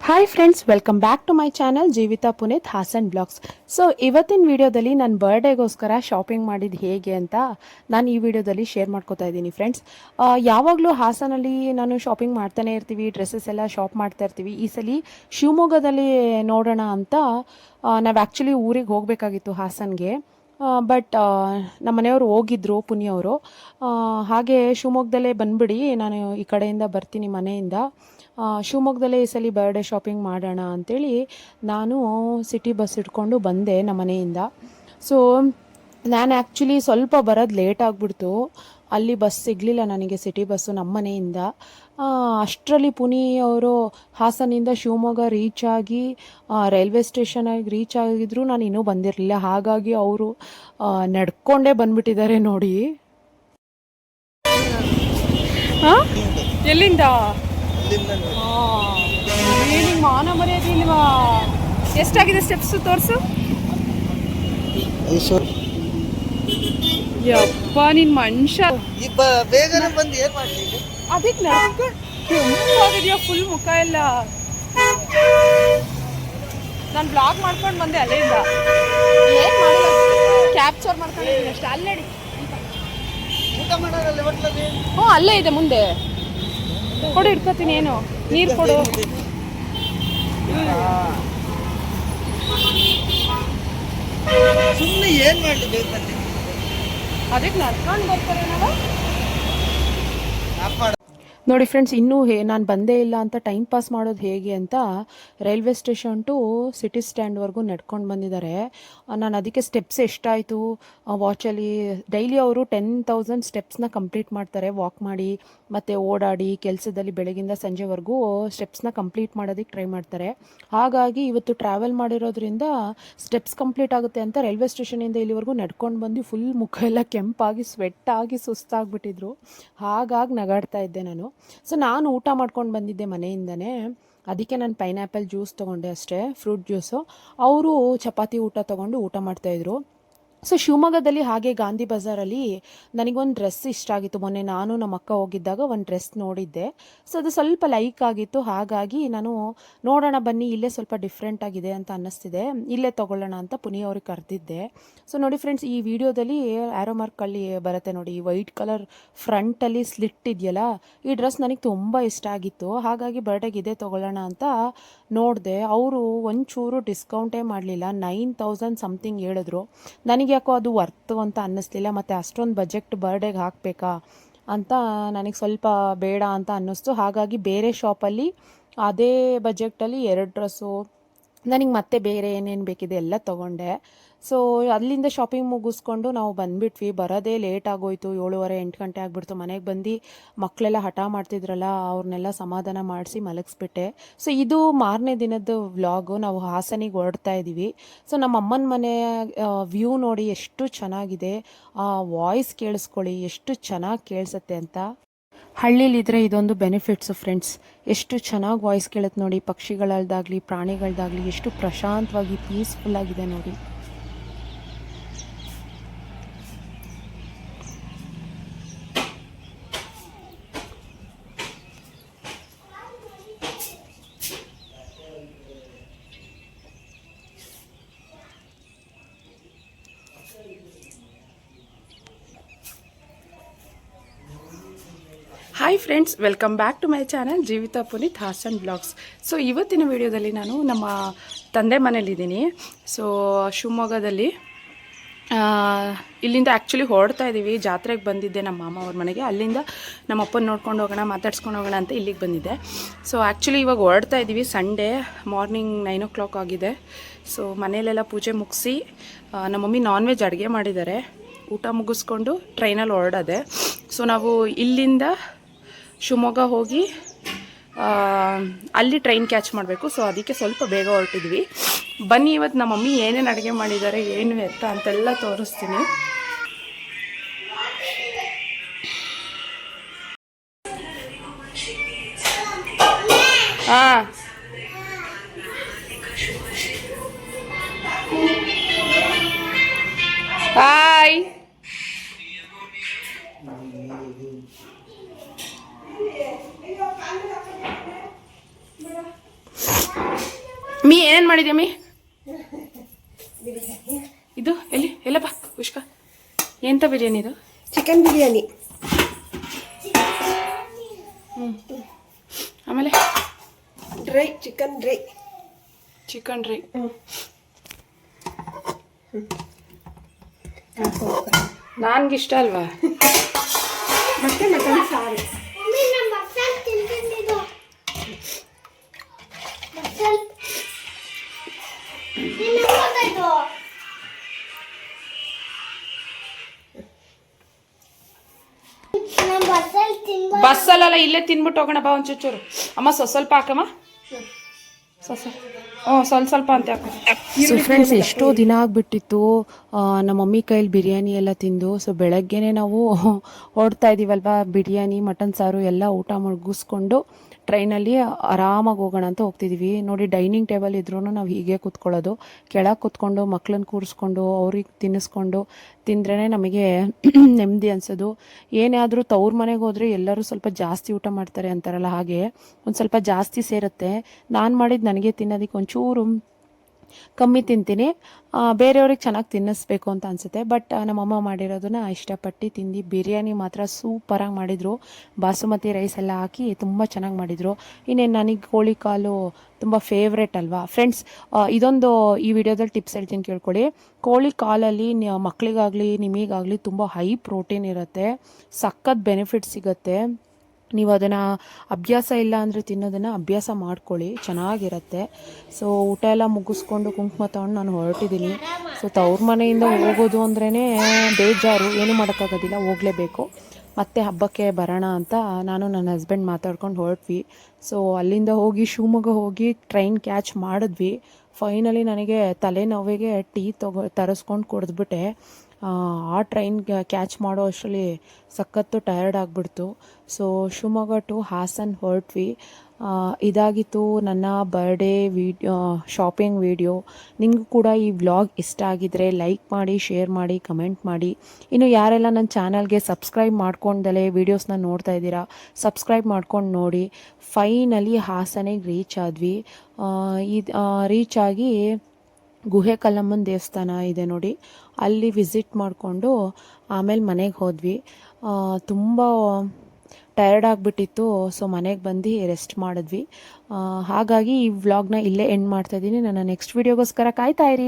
Hi friends, welcome back to my channel Jeevitha Puneeth Hassan blogs. So ಇವತ್ತಿನ ವಿಡಿಯೋದಲ್ಲಿ ನನ್ನ ಬರ್ಡೇಗೋಸ್ಕರ ಶಾಪಿಂಗ್ ಮಾಡಿದ್ದು ಹೇಗೆ ಅಂತ ನಾನು ಈ ವಿಡಿಯೋದಲ್ಲಿ ಶೇರ್ ಮಾಡ್ಕೋತಾ ಇದ್ದೀನಿ ಫ್ರೆಂಡ್ಸ್. ಯಾವಾಗಲೂ ಹಾಸನಲ್ಲಿ ನಾನು ಶಾಪಿಂಗ್ ಮಾಡ್ತಾನೆ ಇರ್ತೀವಿ, ಡ್ರೆಸ್ಸಸ್ ಎಲ್ಲ ಶಾಪ್ ಮಾಡ್ತಾ ಇರ್ತೀವಿ. ಈ ಸಲ ಶಿವಮೊಗ್ಗದಲ್ಲಿ ನೋಡೋಣ ಅಂತ ನಾವು ಆ್ಯಕ್ಚುಲಿ ಊರಿಗೆ ಹೋಗಬೇಕಾಗಿತ್ತು ಹಾಸನ್ಗೆ. ಬಟ್ ನಮ್ಮ ಮನೆಯವರು ಹೋಗಿದ್ರು, ಪುನಿಯವರು. ಹಾಗೆ ಶಿವಮೊಗ್ಗದಲ್ಲೇ ಬಂದುಬಿಡಿ, ನಾನು ಈ ಕಡೆಯಿಂದ ಬರ್ತೀನಿ ಮನೆಯಿಂದ. ಶಿವಮೊಗ್ಗದಲ್ಲೇ ಈ ಸಲ ಬರ್ಡೇ ಶಾಪಿಂಗ್ ಮಾಡೋಣ ಅಂಥೇಳಿ ನಾನು ಸಿಟಿ ಬಸ್ ಇಟ್ಕೊಂಡು ಬಂದೆ ನಮ್ಮ ಮನೆಯಿಂದ. ಸೊ ನಾನು ಆ್ಯಕ್ಚುಲಿ ಸ್ವಲ್ಪ ಬರೋದು ಲೇಟ್ ಆಗಿಬಿಡ್ತು. ಅಲ್ಲಿ ಬಸ್ ಸಿಗಲಿಲ್ಲ ನನಗೆ, ಸಿಟಿ ಬಸ್ಸು ನಮ್ಮ ಮನೆಯಿಂದ. ಅಷ್ಟರಲ್ಲಿ ಪುನಿ ಅವರು ಹಾಸನಿಂದ ಶಿವಮೊಗ್ಗ ರೀಚ್ ಆಗಿ ರೈಲ್ವೆ ಸ್ಟೇಷನಾಗಿ ರೀಚ್ ಆಗಿದ್ರು, ನಾನು ಇನ್ನೂ ಬಂದಿರಲಿಲ್ಲ. ಹಾಗಾಗಿ ಅವರು ನಡ್ಕೊಂಡೇ ಬಂದುಬಿಟ್ಟಿದ್ದಾರೆ ನೋಡಿ. ಹಾಂ, ಎಲ್ಲಿಂದ? ನಿಂಗೆ ಮಾನ ಮರ್ಯಾದಿಲ್ವಾ? ಎಷ್ಟಾಗಿದೆ ಸ್ಟೆಪ್ಸ್ ತೋರಿಸು. ಯಪ್ಪ ನಿನ್ ಮನುಷ್ಯ ಬೇಗನೆ ಬಂದು ಏನ್ ಮಾಡ್ಲಿ? ಅದಕ್ಕೆ ನಡ್ಕೊಂಡಿದ್ಯಾ ಫುಲ್ ಮುಖ ಎಲ್ಲ. ನಾನು ಬ್ಲಾಗ್ ಮಾಡ್ಕೊಂಡು ಬಂದೆ ಅಲ್ಲಿಂದ. ಏನ್ ಮಾಡಿಲ್ಲ, ಕ್ಯಾಪ್ಚರ್ ಮಾಡ್ಕೊಂಡಿದ್ದೀನಿ ಅಷ್ಟೇ. ಅಲ್ಲೇ ಊಟ ಮಾಡೋದ್ರಲ್ಲಿ ಹೋಟ್ಲಲ್ಲಿ? ಹ್ಞೂ, ಅಲ್ಲೇ ಇದೆ ಮುಂದೆ. ಕೊಡು, ಇಟ್ಕೋತೀನಿ. ಏನು ನೀರು ಕೊಡು. ಸುಮ್ಮನೆ ಏನ್ ಮಾಡ್ಲಿ ಬೇಕಲ್ಲಿ? ಅದಕ್ಕೆ ನಡ್ಕೊಂಡು ಬರ್ತಾರೆ ನಾವು. ನೋಡಿ ಫ್ರೆಂಡ್ಸ್, ಇನ್ನೂ ನಾನು ಬಂದೇ ಇಲ್ಲ ಅಂತ ಟೈಮ್ ಪಾಸ್ ಮಾಡೋದು ಹೇಗೆ ಅಂತ ರೈಲ್ವೆ ಸ್ಟೇಷನ್ ಟು ಸಿಟಿ ಸ್ಟ್ಯಾಂಡ್ವರೆಗೂ ನಡ್ಕೊಂಡು ಬಂದಿದ್ದಾರೆ. ನಾನು ಅದಕ್ಕೆ ಸ್ಟೆಪ್ಸ್ ಎಷ್ಟಾಯಿತು ವಾಚಲ್ಲಿ, ಡೈಲಿ ಅವರು 10,000 ಸ್ಟೆಪ್ಸ್ನ ಕಂಪ್ಲೀಟ್ ಮಾಡ್ತಾರೆ ವಾಕ್ ಮಾಡಿ ಮತ್ತು ಓಡಾಡಿ. ಕೆಲಸದಲ್ಲಿ ಬೆಳಗಿಂದ ಸಂಜೆವರೆಗೂ ಸ್ಟೆಪ್ಸ್ನ ಕಂಪ್ಲೀಟ್ ಮಾಡೋದಕ್ಕೆ ಟ್ರೈ ಮಾಡ್ತಾರೆ. ಹಾಗಾಗಿ ಇವತ್ತು ಟ್ರಾವೆಲ್ ಮಾಡಿರೋದ್ರಿಂದ ಸ್ಟೆಪ್ಸ್ ಕಂಪ್ಲೀಟ್ ಆಗುತ್ತೆ ಅಂತ ರೈಲ್ವೆ ಸ್ಟೇಷನಿಂದ ಇಲ್ಲಿವರೆಗೂ ನಡ್ಕೊಂಡು ಬಂದು ಫುಲ್ ಮುಖ ಎಲ್ಲ ಕೆಂಪಾಗಿ ಸ್ವೆಟ್ಟಾಗಿ ಸುಸ್ತಾಗಿಬಿಟ್ಟಿದ್ರು. ಹಾಗಾಗಿ ನಗಾಡ್ತಾ ಇದ್ದೆ ನಾನು. ಸೊ ನಾನು ಊಟ ಮಾಡ್ಕೊಂಡು ಬಂದಿದ್ದೆ ಮನೆಯಿಂದನೇ. ಅದಕ್ಕೆ ನಾನು ಪೈನಾಪಲ್ ಜ್ಯೂಸ್ ತೊಗೊಂಡೆ ಅಷ್ಟೇ, ಫ್ರೂಟ್ ಜ್ಯೂಸು. ಅವರು ಚಪಾತಿ ಊಟ ತೊಗೊಂಡು ಊಟ ಮಾಡ್ತಾಯಿದ್ರು. ಸೊ ಶಿವಮೊಗ್ಗದಲ್ಲಿ ಹಾಗೆ ಗಾಂಧಿ ಬಜಾರಲ್ಲಿ ನನಗೊಂದು ಡ್ರೆಸ್ ಇಷ್ಟ ಆಗಿತ್ತು. ಮೊನ್ನೆ ನಾನು ನಮ್ಮ ಅಕ್ಕ ಹೋಗಿದ್ದಾಗ ಒಂದು ಡ್ರೆಸ್ ನೋಡಿದ್ದೆ. ಸೊ ಅದು ಸ್ವಲ್ಪ ಲೈಕ್ ಆಗಿತ್ತು. ಹಾಗಾಗಿ ನಾನು ನೋಡೋಣ ಬನ್ನಿ, ಇಲ್ಲೇ ಸ್ವಲ್ಪ ಡಿಫ್ರೆಂಟ್ ಆಗಿದೆ ಅಂತ ಅನ್ನಿಸ್ತಿದೆ, ಇಲ್ಲೇ ತೊಗೊಳ್ಳೋಣ ಅಂತ ಪುನಿಯವ್ರಿಗೆ ಕರೆದಿದ್ದೆ. ಸೊ ನೋಡಿ ಫ್ರೆಂಡ್ಸ್, ಈ ವಿಡಿಯೋದಲ್ಲಿ ಆ್ಯರೋ ಮಾರ್ಕಲ್ಲಿ ಬರುತ್ತೆ ನೋಡಿ, ವೈಟ್ ಕಲರ್ ಫ್ರಂಟಲ್ಲಿ ಸ್ಲಿಟ್ ಇದೆಯಲ್ಲ, ಈ ಡ್ರೆಸ್ ನನಗೆ ತುಂಬ ಇಷ್ಟ ಆಗಿತ್ತು. ಹಾಗಾಗಿ ಬರ್ಡೇಗೆ ಇದೇ ತೊಗೊಳ್ಳೋಣ ಅಂತ ನೋಡಿದೆ. ಅವರು ಒಂಚೂರು ಡಿಸ್ಕೌಂಟೇ ಮಾಡಲಿಲ್ಲ, 9,000 ಸಮಥಿಂಗ್ ಹೇಳಿದ್ರು. ನನಗೆ ಯಾಕೋ ಅದು ವರ್ತು ಅಂತ ಅನ್ನಿಸ್ಲಿಲ್ಲ. ಮತ್ತು ಅಷ್ಟೊಂದು ಬಜೆಟ್ ಬರ್ಡೇಗೆ ಹಾಕಬೇಕಾ ಅಂತ ನನಗೆ ಸ್ವಲ್ಪ ಬೇಡ ಅಂತ ಅನ್ನಿಸ್ತು. ಹಾಗಾಗಿ ಬೇರೆ ಶಾಪಲ್ಲಿ ಅದೇ ಬಜೆಟಲ್ಲಿ 2 ಡ್ರೆಸ್ಸು, ನನಗೆ ಮತ್ತೆ ಬೇರೆ ಏನೇನು ಬೇಕಿದೆ ಎಲ್ಲ ತೊಗೊಂಡೆ. ಸೊ ಅಲ್ಲಿಂದ ಶಾಪಿಂಗ್ ಮುಗಿಸ್ಕೊಂಡು ನಾವು ಬಂದುಬಿಟ್ವಿ. ಬರೋದೇ ಲೇಟ್ ಆಗೋಯ್ತು, 7:30 8 ಗಂಟೆ ಆಗಿಬಿಡ್ತು. ಮನೆಗೆ ಬಂದು ಮಕ್ಕಳೆಲ್ಲ ಹಠ ಮಾಡ್ತಿದ್ರಲ್ಲ, ಅವ್ರನ್ನೆಲ್ಲ ಸಮಾಧಾನ ಮಾಡಿಸಿ ಮಲಗಿಸ್ಬಿಟ್ಟೆ. ಸೊ ಇದು ಮಾರನೇ ದಿನದ ವ್ಲಾಗು. ನಾವು ಹಾಸನಿಗೆ ಹೊರಡ್ತಾ ಇದ್ದೀವಿ. ಸೊ ನಮ್ಮ ಅಮ್ಮನ ಮನೆ ವ್ಯೂ ನೋಡಿ ಎಷ್ಟು ಚೆನ್ನಾಗಿದೆ. ಆ ವಾಯ್ಸ್ ಕೇಳಿಸ್ಕೊಳ್ಳಿ, ಎಷ್ಟು ಚೆನ್ನಾಗಿ ಕೇಳಿಸುತ್ತೆ ಅಂತ. ಹಳ್ಳಿಲಿದ್ರೆ ಇದೊಂದು ಬೆನಿಫಿಟ್ಸು ಫ್ರೆಂಡ್ಸ್. ಎಷ್ಟು ಚೆನ್ನಾಗಿ ವಾಯ್ಸ್ ಕೇಳುತ್ತೆ ನೋಡಿ, ಪಕ್ಷಿಗಳದ್ದಾಗಲಿ ಪ್ರಾಣಿಗಳದ್ದಾಗಲಿ ಎಷ್ಟು ಪ್ರಶಾಂತವಾಗಿ ಪೀಸ್ಫುಲ್ಲಾಗಿದೆ ನೋಡಿ. Hi friends, welcome back to my channel Jeevitha Puneeth Hassan blogs. So ಇವತ್ತಿನ ವಿಡಿಯೋದಲ್ಲಿ ನಾನು ನಮ್ಮ ತಂದೆ ಮನೇಲಿದ್ದೀನಿ. ಸೊ ಶಿವಮೊಗ್ಗದಲ್ಲಿ ಇಲ್ಲಿಂದ ಆ್ಯಕ್ಚುಲಿ ಹೊರಡ್ತಾ ಇದ್ದೀವಿ. ಜಾತ್ರೆಗೆ ಬಂದಿದ್ದೆ ನಮ್ಮ ಮಾಮ ಅವ್ರ ಮನೆಗೆ. ಅಲ್ಲಿಂದ ನಮ್ಮ ಅಪ್ಪನ ನೋಡ್ಕೊಂಡು ಹೋಗೋಣ, ಮಾತಾಡ್ಸ್ಕೊಂಡು ಹೋಗೋಣ ಅಂತ ಇಲ್ಲಿಗೆ ಬಂದಿದ್ದೆ. ಸೊ ಆ್ಯಕ್ಚುಲಿ ಇವಾಗ ಹೊರಡ್ತಾ ಇದ್ದೀವಿ. ಸಂಡೇ ಮಾರ್ನಿಂಗ್ 9 o'clock ಆಗಿದೆ. ಸೊ ಮನೆಯಲ್ಲೆಲ್ಲ ಪೂಜೆ ಮುಗಿಸಿ ನಮ್ಮ ಮಮ್ಮಿ ನಾನ್ ವೆಜ್ ಅಡುಗೆ ಮಾಡಿದ್ದಾರೆ. ಊಟ ಮುಗಿಸ್ಕೊಂಡು ಟ್ರೈನಲ್ಲಿ ಹೊರಡೋದೆ. ಸೊ ನಾವು ಇಲ್ಲಿಂದ ಶಿವಮೊಗ್ಗ ಹೋಗಿ ಅಲ್ಲಿ ಟ್ರೈನ್ ಕ್ಯಾಚ್ ಮಾಡಬೇಕು. ಸೊ ಅದಕ್ಕೆ ಸ್ವಲ್ಪ ಬೇಗ ಹೊರಟಿದ್ವಿ. ಬನ್ನಿ ಇವತ್ತು ನಮ್ಮ ಮಮ್ಮಿ ಏನೇನು ಅಡುಗೆ ಮಾಡಿದ್ದಾರೆ, ಏನು ಎತ್ತ ಅಂತೆಲ್ಲ ತೋರಿಸ್ತೀನಿ. ಹಾಂ, ಹಾಯ್. ಮೀ ಏನೇನು ಮಾಡಿದ್ಯಾ ಮೀ? ಇದು ಎಲ್ಲಿ ಎಲ್ಲಪ್ಪ ಪುಷ್ಕ ಎಂತ ಬಿರಿಯಾನಿ ಇದು? ಚಿಕನ್ ಬಿರಿಯಾನಿ. ಆಮೇಲೆ dry chicken dry. Chicken dry. ನನ್ಗಿಷ್ಟ ಅಲ್ವಾ? ಮತ್ತೆ ಮಟನ್ ಸಾರು. ಬಸ್ಸಲ್ಲ ಇಲ್ಲೇ ತಿನ್ಬಿಟ್ಟು ಹೋಗೋಣ ಬಾ ಒಂಚೂರು. ಅಮ್ಮ ಸ್ವಲ್ಪ ಹಾಕಮ್ಮ, ಸ್ವಲ್ಪ ಅಂತ ಹಾಕ. ಸೊ ಫ್ರೆಂಡ್ಸ್, ಎಷ್ಟೋ ದಿನ ಆಗಿಬಿಟ್ಟಿತ್ತು ನಮ್ಮ ಮಮ್ಮಿ ಕೈಲಿ ಬಿರಿಯಾನಿ ಎಲ್ಲ ತಿಂದು. ಸೊ ಬೆಳಗ್ಗೆನೇ ನಾವು ಹೊರಡ್ತಾ ಇದ್ದೀವಲ್ವಾ, ಬಿರಿಯಾನಿ ಮಟನ್ ಸಾರು ಎಲ್ಲ ಊಟ ಮುಗಿಸ್ಕೊಂಡು ಟ್ರೈನಲ್ಲಿ ಆರಾಮಾಗಿ ಹೋಗೋಣ ಅಂತ ಹೋಗ್ತಿದ್ದೀವಿ. ನೋಡಿ, ಡೈನಿಂಗ್ ಟೇಬಲ್ ಇದ್ರೂ ನಾವು ಹೀಗೆ ಕೂತ್ಕೊಳ್ಳೋದು. ಕೆಳಗೆ ಕೂತ್ಕೊಂಡು ಮಕ್ಳನ್ನ ಕೂರಿಸ್ಕೊಂಡು ಅವ್ರಿಗೆ ತಿನ್ನಿಸ್ಕೊಂಡು ತಿಂದ್ರೇ ನಮಗೆ ನೆಮ್ಮದಿ ಅನಿಸೋದು. ಏನೇ ಆದರೂ ತವ್ರ ಮನೆಗೆ ಹೋದರೆ ಎಲ್ಲರೂ ಸ್ವಲ್ಪ ಜಾಸ್ತಿ ಊಟ ಮಾಡ್ತಾರೆ ಅಂತಾರಲ್ಲ, ಹಾಗೆ ಒಂದು ಸ್ವಲ್ಪ ಜಾಸ್ತಿ ಸೇರುತ್ತೆ. ನಾನು ಮಾಡಿದ್ದು ನನಗೆ ತಿನ್ನೋದಕ್ಕೆ ಒಂಚೂರು ಕಮ್ಮಿ ತಿಂತೀನಿ, ಬೇರೆಯವ್ರಿಗೆ ಚೆನ್ನಾಗಿ ತಿನ್ನಿಸ್ಬೇಕು ಅಂತ ಅನಿಸುತ್ತೆ. ಬಟ್ ನಮ್ಮಮ್ಮ ಮಾಡಿರೋದನ್ನ ಇಷ್ಟಪಟ್ಟು ತಿಂದು. ಬಿರಿಯಾನಿ ಮಾತ್ರ ಸೂಪರಾಗಿ ಮಾಡಿದರು. ಬಾಸುಮತಿ ರೈಸ್ ಎಲ್ಲ ಹಾಕಿ ತುಂಬ ಚೆನ್ನಾಗಿ ಮಾಡಿದರು. ಇನ್ನೇನು ನನಗೆ ಕೋಳಿ ಕಾಲು ತುಂಬ ಫೇವ್ರೆಟ್ ಅಲ್ವಾ ಫ್ರೆಂಡ್ಸ್. ಇದೊಂದು ಈ ವಿಡಿಯೋದಲ್ಲಿ ಟಿಪ್ಸ್ ಹೇಳ್ತೀನಿ, ಕೇಳ್ಕೊಳ್ಳಿ. ಕೋಳಿ ಕಾಲಲ್ಲಿ ಮಕ್ಕಳಿಗಾಗಲಿ ನಿಮಗಾಗಲಿ ತುಂಬ ಹೈ ಪ್ರೋಟೀನ್ ಇರುತ್ತೆ, ಸಖತ್ ಬೆನಿಫಿಟ್ ಸಿಗುತ್ತೆ. ನೀವು ಅದನ್ನು ಅಭ್ಯಾಸ ಇಲ್ಲ ಅಂದರೆ ತಿನ್ನೋದನ್ನು ಅಭ್ಯಾಸ ಮಾಡ್ಕೊಳ್ಳಿ, ಚೆನ್ನಾಗಿರುತ್ತೆ. ಸೊ ಊಟ ಎಲ್ಲ ಮುಗಿಸ್ಕೊಂಡು ಕುಂಕುಮ ತೊಗೊಂಡು ನಾನು ಹೊರಟಿದ್ದೀನಿ. ಸೊ ತವ್ರ ಮನೆಯಿಂದ ಹೋಗೋದು ಅಂದ್ರೇ ಬೇಜಾರು, ಏನೂ ಮಾಡೋಕ್ಕಾಗೋದಿಲ್ಲ, ಹೋಗಲೇಬೇಕು. ಮತ್ತೆ ಹಬ್ಬಕ್ಕೆ ಬರೋಣ ಅಂತ ನಾನು ನನ್ನ ಹಸ್ಬೆಂಡ್ ಮಾತಾಡ್ಕೊಂಡು ಹೊರಟ್ವಿ. ಸೊ ಅಲ್ಲಿಂದ ಹೋಗಿ ಶಿವಮೊಗ್ಗ ಹೋಗಿ ಟ್ರೈನ್ ಕ್ಯಾಚ್ ಮಾಡಿದ್ವಿ. ಫೈನಲಿ ನನಗೆ ತಲೆನೋವಿಗೆ ಟೀ ತರಿಸ್ಕೊಂಡು ಕುಡಿದ್ಬಿಟ್ಟೆ. ಆ ಟ್ರೈನ್ ಕ್ಯಾಚ್ ಮಾಡೋ ಅಷ್ಟರಲ್ಲಿ ಸಖತ್ತು ಟಯರ್ಡ್ ಆಗಿಬಿಡ್ತು. ಸೊ ಶಿವಮೊಗ್ಗ ಟು ಹಾಸನ್ ಹೊರಟ್ವಿ. ಇದಾಗಿತ್ತು ನನ್ನ ಬರ್ಡೇ ಶಾಪಿಂಗ್ ವಿಡಿಯೋ. ನಿಮಗೂ ಕೂಡ ಈ ವ್ಲಾಗ್ ಇಷ್ಟ ಆಗಿದ್ದರೆ ಲೈಕ್ ಮಾಡಿ, ಶೇರ್ ಮಾಡಿ, ಕಮೆಂಟ್ ಮಾಡಿ. ಇನ್ನು ಯಾರೆಲ್ಲ ನನ್ನ ಚಾನಲ್ಗೆ ಸಬ್ಸ್ಕ್ರೈಬ್ ಮಾಡ್ಕೊಂಡಲೇ ವೀಡಿಯೋಸ್ನ ನೋಡ್ತಾ ಇದ್ದೀರಾ, ಸಬ್ಸ್ಕ್ರೈಬ್ ಮಾಡ್ಕೊಂಡು ನೋಡಿ. ಫೈನಲಿ ಹಾಸನಿಗೆ ರೀಚ್ ಆದ್ವಿ. ರೀಚ್ ಆಗಿ ಗುಹೆ ಕಲ್ಲಮ್ಮನ ದೇವಸ್ಥಾನ ಇದೆ ನೋಡಿ, ಅಲ್ಲಿ ವಿಸಿಟ್ ಮಾಡಿಕೊಂಡು ಆಮೇಲೆ ಮನೆಗೆ ಹೋದ್ವಿ. ತುಂಬ ಟಯರ್ಡ್ ಆಗಿಬಿಟ್ಟಿತ್ತು. ಸೊ ಮನೆಗೆ ಬಂದು ರೆಸ್ಟ್ ಮಾಡಿದ್ವಿ. ಹಾಗಾಗಿ ಈ ವ್ಲಾಗ್ನ ಇಲ್ಲೇ ಎಂಡ್ ಮಾಡ್ತಾಯಿದ್ದೀನಿ. ನನ್ನ ನೆಕ್ಸ್ಟ್ ವೀಡಿಯೋಗೋಸ್ಕರ ಕಾಯ್ತಾ ಇರಿ.